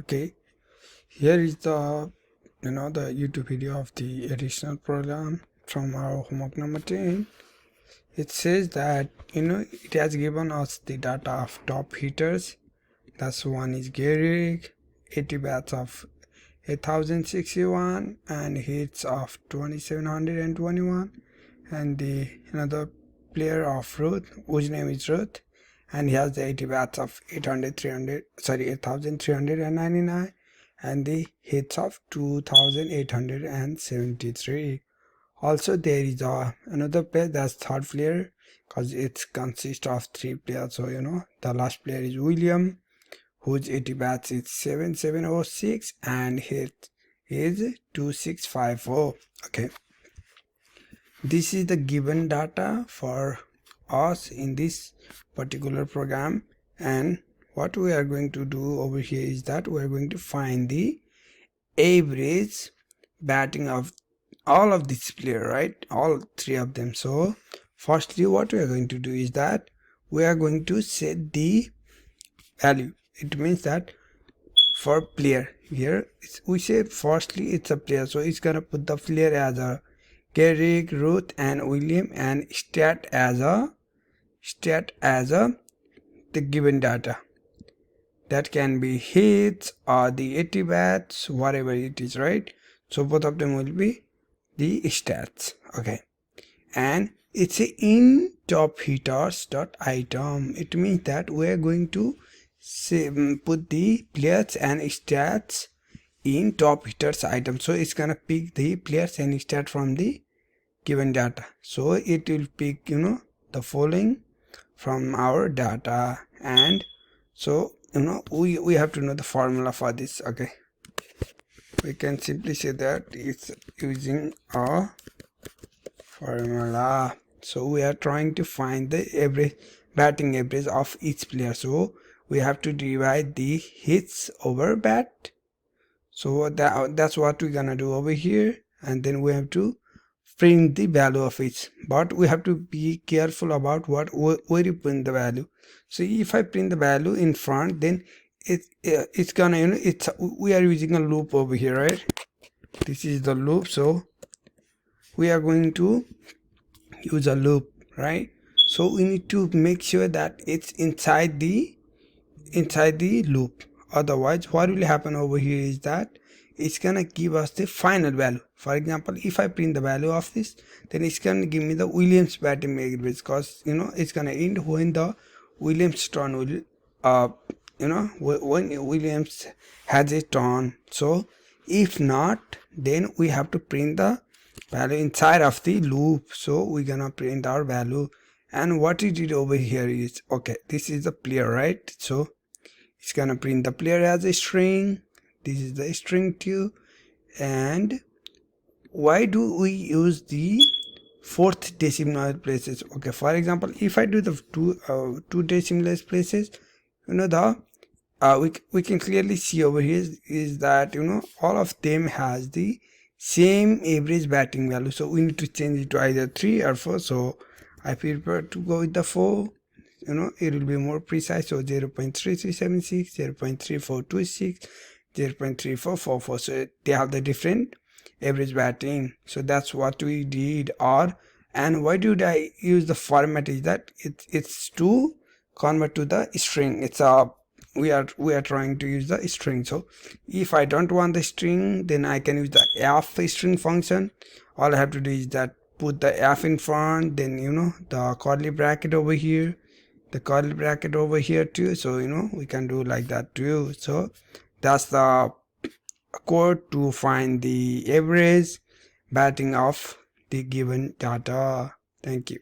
Okay, here is the the YouTube video of the additional program from our homework number 10. It says that it has given us the data of top hitters. That's one is Gary, 80 bats of 8061 and hits of 2721, and the another player of Ruth whose name is Ruth, and he has the 80 bats of 8399 and the hits of 2873. Also there is another player, that's third player, because it consists of three players. So the last player is William, whose 80 bats is 7706 and hit is 2650. Okay, this is the given data for us in this particular program, and what we are going to do over here is that we are going to find the average batting of all of these players, right? All three of them. So firstly what we are going to do is that we are going to set the value. It means that for player, here we say firstly it's a player, so it's gonna put the player as a Garrick, Ruth and William, and stat as a the given data. That can be hits or the 80 bats, whatever it is, right? So both of them will be the stats. Okay, and it's a in top hitters dot item. It means that we are going to put the players and stats in top hitters item. So it's gonna pick the players and stat from the given data. So it will pick the following from our data, and so we have to know the formula for this. Okay, we can simply say that it's using a formula. So we are trying to find the average batting average of each player, so we have to divide the hits over bat. So that's what we're gonna do over here, and then we have to print the value of it. But we have to be careful about where you print the value. So if I print the value in front, then it's gonna we are using a loop over here, right? This is the loop, so we are going to use a loop, right? So we need to make sure that it's inside the loop. Otherwise what will happen over here is that it's gonna give us the final value. For example, if I print the value of this, then it's gonna give me the Williams batting average, because it's gonna end when the Williams turn will when Williams has a turn. So if not, then we have to print the value inside of the loop. So we're gonna print our value, and what it did over here is, okay, this is the player, right? So it's gonna print the player as a string. This is the string too. And why do we use the fourth decimal places? Okay, for example, if I do the two decimal places, we can clearly see over here is that all of them has the same average batting value. So we need to change it to either 3 or 4. So I prefer to go with the 4. It will be more precise. So 0.3376, 0.3426, 0.3444. So they have the different average batting. So that's what we did. And why did I use the format is that it's to convert to the string. It's a we are trying to use the string. So if I don't want the string, then I can use the f string function. All I have to do is that put the f in front, then the curly bracket over here, the curly bracket over here too. So we can do like that too. So that's the code to find the average batting of the given data. Thank you.